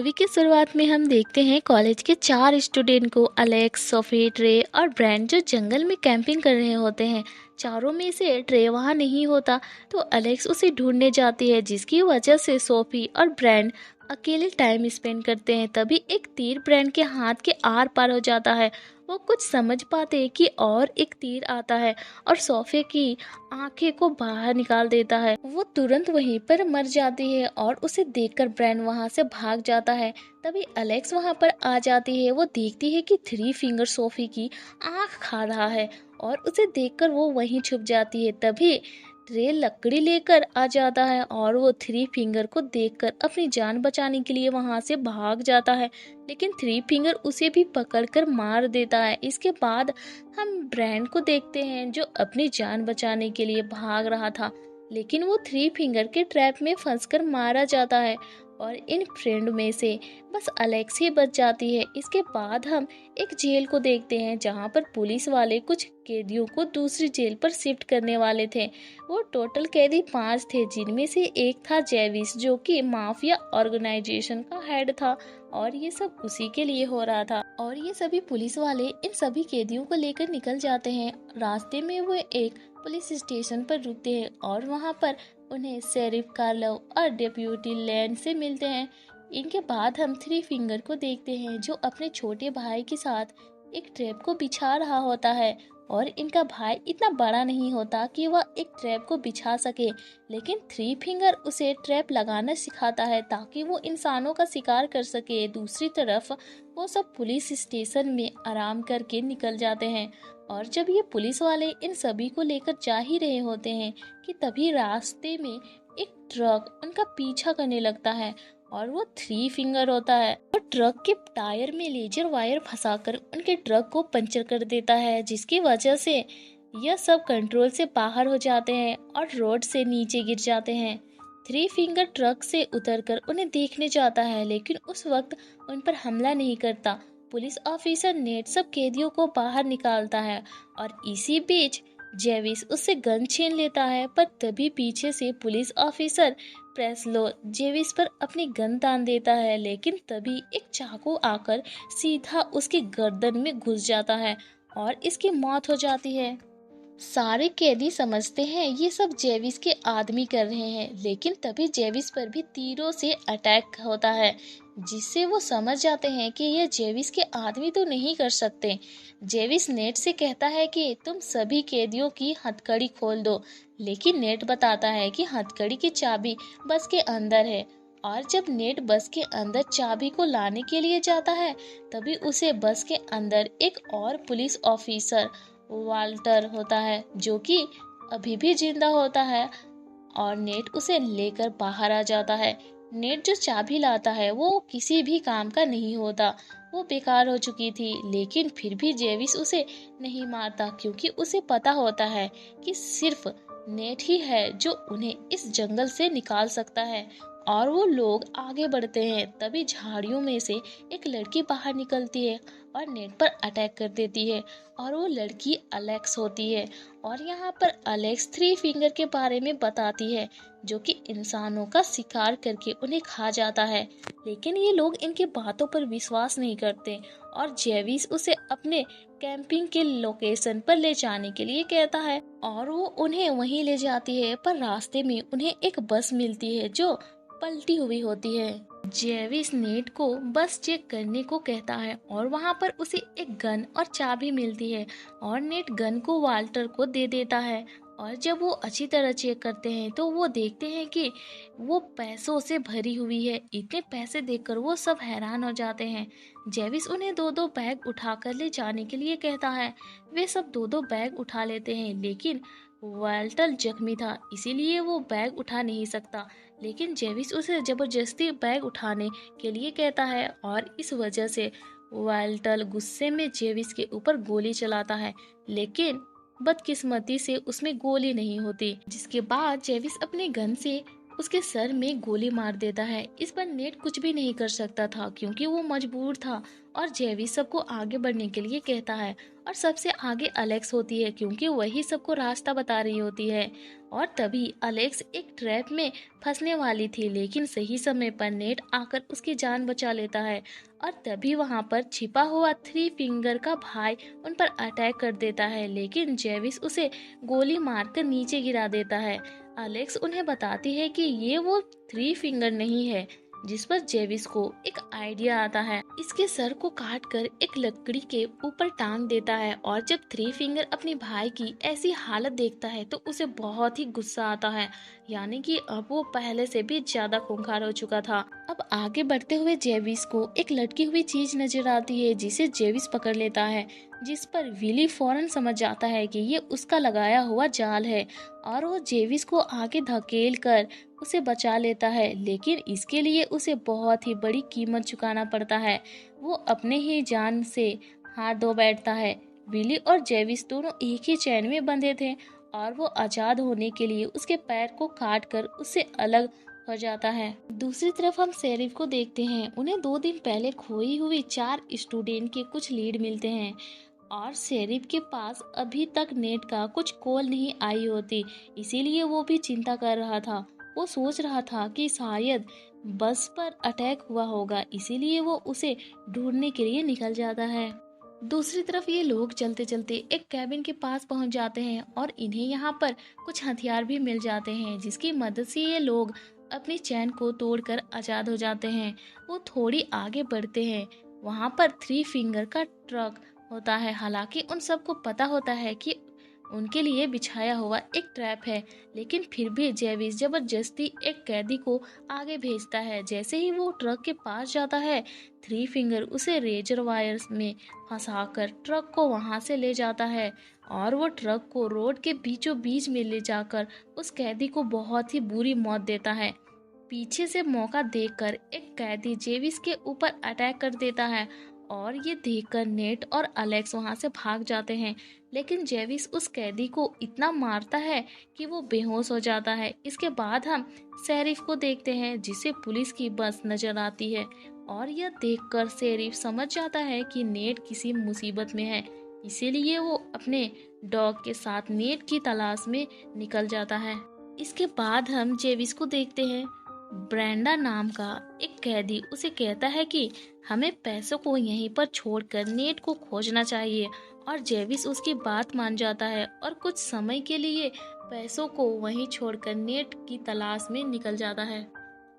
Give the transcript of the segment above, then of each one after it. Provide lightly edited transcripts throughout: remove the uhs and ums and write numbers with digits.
Movie की शुरुआत में हम देखते हैं कॉलेज के 4 स्टूडेंट को, अलेक्स, सोफी, ट्रे और ब्रैंड, जो जंगल में कैंपिंग कर रहे होते हैं। चारों में से ट्रे वहाँ नहीं होता तो अलेक्स उसे ढूंढने जाती है, जिसकी वजह से सोफी और ब्रैंड अकेले टाइम स्पेंड करते हैं। तभी एक तीर ब्रैंड के हाथ के आर पार हो जाता है। वो कुछ समझ पाते कि और एक तीर आता है और सोफी की आंखें को बाहर निकाल देता है। वो तुरंत वहीं पर मर जाती है और उसे देखकर ब्रैंड वहां से भाग जाता है। तभी अलेक्स वहां पर आ जाती है। वो देखती है कि थ्री फिंगर सोफी की आंख खा रहा है और उसे देखकर वो वहीं छुप जाती है। तभी ट्रे लकड़ी लेकर आ जाता है और वो थ्री फिंगर को देखकर अपनी जान बचाने के लिए वहां से भाग जाता है, लेकिन थ्री फिंगर उसे भी पकड़कर मार देता है। इसके बाद हम ब्रैंड को देखते हैं, जो अपनी जान बचाने के लिए भाग रहा था, लेकिन वो थ्री फिंगर के ट्रैप में फंसकर मारा जाता है और इन फ्रेंड में से बस अलेक्स ही बच जाती है। इसके बाद हम एक जेल को देखते हैं, जहां पर पुलिस वाले कुछ कैदियों को दूसरी जेल पर शिफ्ट करने वाले थे। वो टोटल कैदी 5 थे, जिनमें से एक था जेविस, जो कि माफिया ऑर्गेनाइजेशन का हेड था और ये सब उसी के लिए हो रहा था। और ये सभी पुलिस वाले इन सभी कैदियों को लेकर निकल जाते हैं। रास्ते में वो एक पुलिस स्टेशन पर रुकते हैं और वहां पर उन्हें शेरिफ कार्लो और डेप्यूटी लैंड से मिलते हैं। इनके बाद हम थ्री फिंगर को देखते हैं, जो अपने छोटे भाई के साथ एक ट्रैप को बिछा रहा होता है। और इनका भाई इतना बड़ा नहीं होता कि वह एक ट्रैप को बिछा सके, लेकिन थ्री फिंगर उसे ट्रैप लगाना सिखाता है ताकि वो इंसानों का शिकार कर सके। दूसरी तरफ वो सब पुलिस स्टेशन में आराम करके निकल जाते हैं और जब ये पुलिस वाले इन सभी को लेकर जा ही रहे होते हैं कि तभी रास्ते में एक ट्रक उनका पीछा करने लगता है और वो थ्री फिंगर होता है और ट्रक के टायर में लेजर वायर फंसाकर उनके ट्रक को पंचर कर देता है, जिसकी वजह से यह सब कंट्रोल से बाहर हो जाते हैं और रोड से नीचे गिर जाते हैं। थ्री फिंगर ट्रक से उतरकर उन्हें देखने जाता है, लेकिन उस वक्त उन पर हमला नहीं करता। पुलिस ऑफिसर नेट सब कैदियों को बाहर निकालता है और इसी बीच जेविस उससे गन छीन लेता है, पर तभी पीछे से पुलिस ऑफिसर प्रेस्लो जेविस पर अपनी गन तान देता है, लेकिन तभी एक चाकू आकर सीधा उसकी गर्दन में घुस जाता है और इसकी मौत हो जाती है। सारे कैदी समझते हैं ये सब जेविस के आदमी कर रहे हैं, लेकिन तभी जेविस पर भी तीरों से अटैक होता है, जिससे वो समझ जाते हैं कि ये जेविस के आदमी तो नहीं कर सकते। जेविस नेट से कहता है कि तुम सभी कैदियों की हथकड़ी खोल दो, लेकिन नेट बताता है कि हथकड़ी की चाबी बस के अंदर है। और जब नेट बस के अंदर चाबी को लाने के लिए जाता है, तभी उसे बस के अंदर एक और पुलिस ऑफिसर वाल्टर होता है, जो कि अभी भी जिंदा होता है और नेट उसे लेकर बाहर आ जाता है। नेट जो चाबी लाता है वो किसी भी काम का नहीं होता, वो बेकार हो चुकी थी, लेकिन फिर भी जेविस उसे नहीं मारता, क्योंकि उसे पता होता है कि सिर्फ नेट ही है जो उन्हें इस जंगल से निकाल सकता है। और वो लोग आगे बढ़ते हैं, तभी झाड़ियों में से एक लड़की बाहर निकलती है और नेट पर अटैक कर देती है और वो लड़की अलेक्स होती है। और यहाँ पर अलेक्स थ्री फिंगर के बारे में बताती है, जो कि इंसानों का शिकार करके उन्हें खा जाता है, लेकिन ये लोग इनके बातों पर विश्वास नहीं करते और जेविस उसे अपने कैंपिंग के लोकेशन पर ले जाने के लिए कहता है और वो उन्हें वहीं ले जाती है। पर रास्ते में उन्हें एक बस मिलती है जो पलटी हुई होती है। जेविस नेट को बस चेक करने को कहता है और वहां पर उसे एक गन और चाबी मिलती है और नेट गन को वाल्टर को दे देता है। और जब वो अच्छी तरह चेक करते हैं तो वो देखते हैं कि वो पैसों से भरी हुई है। इतने पैसे देखकर वो सब हैरान हो जाते हैं। जेविस उन्हें दो दो बैग उठाकर ले जाने के लिए कहता है। वे सब दो दो बैग उठा लेते हैं, लेकिन वाल्टर जख्मी था, इसीलिए वो बैग उठा नहीं सकता, लेकिन जेविस उसे जबरदस्ती बैग उठाने के लिए कहता है और इस वजह से वाल्टर गुस्से में जेविस के ऊपर गोली चलाता है, लेकिन बदकिस्मती से उसमें गोली नहीं होती, जिसके बाद जेविस अपने गन से उसके सर में गोली मार देता है। इस पर नेट कुछ भी नहीं कर सकता था, क्योंकि वो मजबूर था और जेविस सबको आगे बढ़ने के लिए कहता है और सबसे आगे अलेक्स होती है क्योंकि वही सबको रास्ता बता रही होती है। और तभी अलेक्स एक ट्रैप में फंसने वाली थी, लेकिन सही समय पर नेट आकर उसकी जान बचा लेता है। और तभी वहां पर छिपा हुआ थ्री फिंगर का भाई उन पर अटैक कर देता है, लेकिन जेविस उसे गोली मारकर नीचे गिरा देता है। अलेक्स उन्हें बताती है कि ये वो थ्री फिंगर नहीं है, जिस पर जेविस को एक आइडिया आता है। इसके सर को काटकर एक लकड़ी के ऊपर टांग देता है और जब थ्री फिंगर अपने भाई की ऐसी हालत देखता है तो उसे बहुत ही गुस्सा आता है, यानी कि अब वो पहले से भी ज्यादा खूंखार हो चुका था। अब आगे बढ़ते हुए जेविस को एक लटकी हुई चीज नजर आती है जिसे जेविस पकड़ लेता है, जिस पर विली फौरन समझ जाता है कि ये उसका लगाया हुआ जाल है और वो जेविस को आगे धकेल कर उसे बचा लेता है, लेकिन इसके लिए उसे बहुत ही बड़ी कीमत चुकाना पड़ता है। वो अपने ही जान से हाथ धो बैठता है। विली और जेविस दोनों एक ही चैन में बंधे थे और वो आजाद होने के लिए उसके पैर को काट कर उससे अलग हो जाता है। दूसरी तरफ हम शेरिफ को देखते हैं। उन्हें 2 दिन पहले खोई हुई 4 स्टूडेंट के कुछ लीड मिलते हैं और शेरिफ के पास अभी तक नेट का कुछ कॉल नहीं आई होती, इसीलिए वो भी चिंता कर रहा था। वो सोच रहा था कि शायद बस पर अटैक हुआ होगा, इसीलिए वो उसे ढूंढने के लिए निकल जाता है। दूसरी तरफ ये लोग चलते चलते एक कैबिन के पास पहुंच जाते हैं और इन्हें यहाँ पर कुछ हथियार भी मिल जाते हैं, जिसकी मदद से ये लोग अपनी चैन को तोड़कर आजाद हो जाते हैं। वो थोड़ी आगे बढ़ते हैं। वहाँ पर थ्री फिंगर का ट्रक होता है। हालांकि उन सबको पता होता है कि उनके लिए बिछाया हुआ एक ट्रैप है, लेकिन फिर भी जेविस जबरदस्ती एक कैदी को आगे भेजता है। जैसे ही वो ट्रक के पास जाता है, थ्री फिंगर उसे रेजर वायर्स में फंसाकर ट्रक को वहां से ले जाता है और वो ट्रक को रोड के बीचों बीच में ले जाकर उस कैदी को बहुत ही बुरी मौत देता है। पीछे से मौका देखकर एक कैदी जेविस के ऊपर अटैक कर देता है और ये देखकर नेट और अलेक्स वहां से भाग जाते हैं, लेकिन जेविस उस कैदी को इतना मारता है कि वो बेहोश हो जाता है। इसके बाद हम शेरिफ को देखते हैं, जिसे पुलिस की बस नजर आती है और यह देखकर शेरिफ समझ जाता है कि नेट किसी मुसीबत में है, इसीलिए वो अपने डॉग के साथ नेट की तलाश में निकल जाता है। इसके बाद हम जेविस को देखते हैं। ब्रेंडा नाम का एक कैदी उसे कहता है कि हमें पैसों को यहीं पर छोड़कर नेट को खोजना चाहिए और जेविस उसकी बात मान जाता है और कुछ समय के लिए पैसों को वहीं छोड़कर नेट की तलाश में निकल जाता है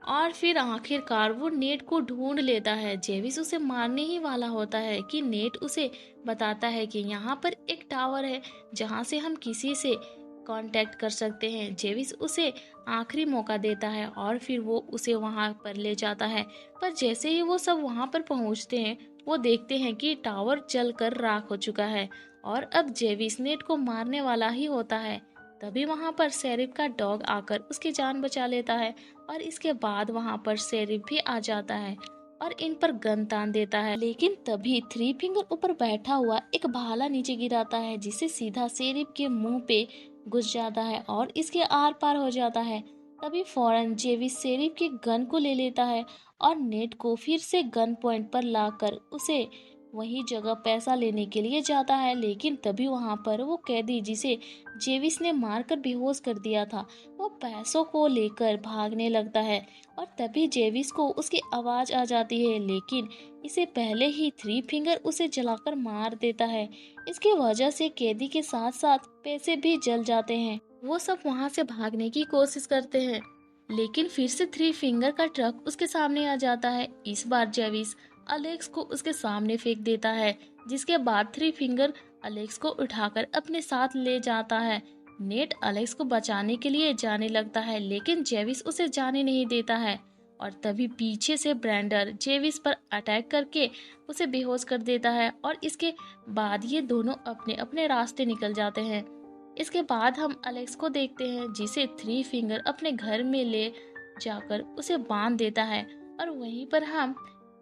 और फिर आखिरकार वो नेट को ढूंढ लेता है। जेविस उसे मारने ही वाला होता है कि नेट उसे बताता है कि यहाँ पर एक टावर है जहाँ से हम किसी से कांटेक्ट कर सकते हैं। जेविस उसे आखिरी मौका देता है और फिर वो उसे वहां पर ले जाता है, पर जैसे ही वो सब वहां पर पहुंचते हैं, वो देखते हैं कि टावर जलकर राख हो चुका है और अब जेविस नेट को मारने वाला ही होता है। तभी वहां पर शेरिफ का डॉग आकर उसकी जान बचा लेता है और इसके बाद वहां पर शेरिफ भी आ जाता है और इन पर गन तान देता है, लेकिन तभी थ्री फिंगर ऊपर बैठा हुआ एक भाला नीचे गिराता है, जिसे सीधा शेरिफ के मुंह पे घुस जाता है और इसके आर पार हो जाता है। तभी फौरन जेविस शेरिफ के गन को ले लेता है और नेट को फिर से गन पॉइंट पर लाकर उसे वही जगह पैसा लेने के लिए जाता है, लेकिन तभी वहां पर वो कैदी जिसे जेविस ने मारकर बेहोश कर दिया था, वो पैसों को लेकर भागने लगता है और तभी जेविस को उसकी आवाज आ जाती है, लेकिन इसे पहले ही थ्री फिंगर उसे जलाकर मार देता है। इसकी वजह से कैदी के साथ साथ पैसे भी जल जाते हैं। वो सब वहां से भागने की कोशिश करते हैं, लेकिन फिर से थ्री फिंगर का ट्रक उसके सामने आ जाता है। इस बार जेविस अलेक्स को उसके सामने फेंक देता है, जिसके बाद थ्री फिंगर अलेक्स को उठाकर अपने साथ ले जाता है। नेट अलेक्स को बचाने के लिए जाने लगता है, लेकिन जेविस उसे जाने नहीं देता है और तभी पीछे से ब्रेंडर जेविस पर अटैक करके उसे बेहोश कर देता है और इसके बाद ये दोनों अपने अपने रास्ते निकल जाते हैं। इसके बाद हम अलेक्स को देखते हैं, जिसे थ्री फिंगर अपने घर में ले जाकर उसे बांध देता है और वहीं पर हम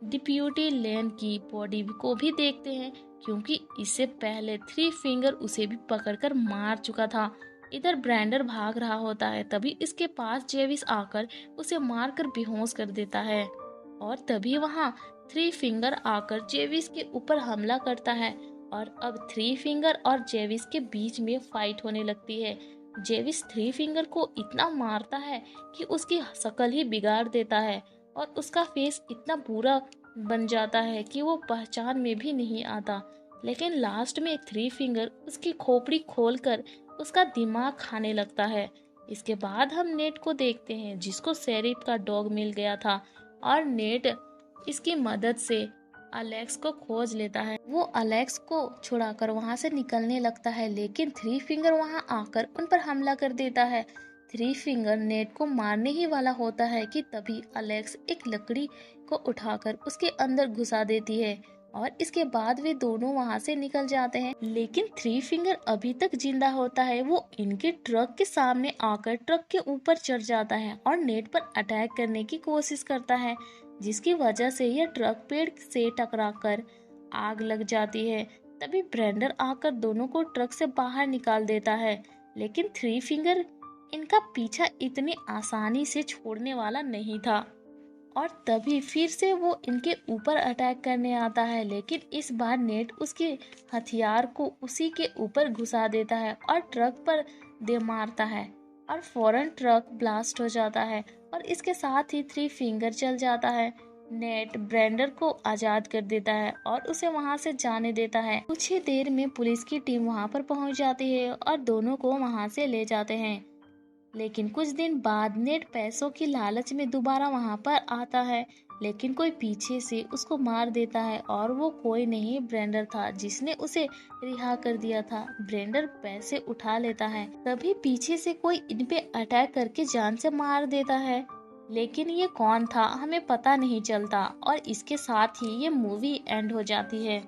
डिप्यूटी लेन की बॉडी को भी देखते हैं, क्योंकि इससे पहले थ्री फिंगर उसे भी पकड़कर मार चुका था। इधर ब्रेंडर भाग रहा होता है, तभी इसके पास जेविस आकर उसे मारकर बेहोश कर देता है और तभी वहाँ थ्री फिंगर आकर जेविस के ऊपर हमला करता है और अब थ्री फिंगर और जेविस के बीच में फाइट होने लगती है। जेविस थ्री फिंगर को इतना मारता है कि उसकी शक्ल ही बिगाड़ देता है और उसका फेस इतना बुरा बन जाता है कि वो पहचान में भी नहीं आता। लेकिन लास्ट में थ्री फिंगर उसकी खोपड़ी खोलकर उसका दिमाग खाने लगता है। इसके बाद हम नेट को देखते हैं जिसको शेरिफ का डॉग मिल गया था और नेट इसकी मदद से अलेक्स को खोज लेता है। वो अलेक्स को छुड़ाकर वहां से निकलने लगता है, लेकिन थ्री फिंगर वहां आकर उन पर हमला कर देता है। थ्री फिंगर नेट को मारने ही वाला होता है कि तभी अलेक्स एक लकड़ी को उठाकर उसके अंदर घुसा देती है और इसके बाद वे दोनों वहां से निकल जाते हैं। लेकिन थ्री फिंगर अभी तक जिंदा होता है। वो इनके ट्रक के सामने आकर ट्रक के ऊपर चढ़ जाता है और नेट पर अटैक करने की कोशिश करता है, जिसकी वजह से यह ट्रक पेड़ से टकराकर आग लग जाती है। तभी ब्रेंडर आकर दोनों को ट्रक से बाहर निकाल देता है, लेकिन थ्री फिंगर इनका पीछा इतनी आसानी से छोड़ने वाला नहीं था और तभी फिर से वो इनके ऊपर अटैक करने आता है। लेकिन इस बार नेट उसके हथियार को उसी के ऊपर घुसा देता है और ट्रक पर दे मारता है और फौरन ट्रक ब्लास्ट हो जाता है और इसके साथ ही थ्री फिंगर चल जाता है। नेट ब्रेंडर को आजाद कर देता है और उसे वहां से जाने देता है। कुछ ही देर में पुलिस की टीम वहां पर पहुंच जाती है और दोनों को वहां से ले जाते हैं। लेकिन कुछ दिन बाद नेट पैसों की लालच में दोबारा वहां पर आता है, लेकिन कोई पीछे से उसको मार देता है और वो कोई नहीं ब्रेंडर था जिसने उसे रिहा कर दिया था। ब्रेंडर पैसे उठा लेता है, तभी पीछे से कोई इन पे अटैक करके जान से मार देता है, लेकिन ये कौन था हमें पता नहीं चलता और इसके साथ ही ये मूवी एंड हो जाती है।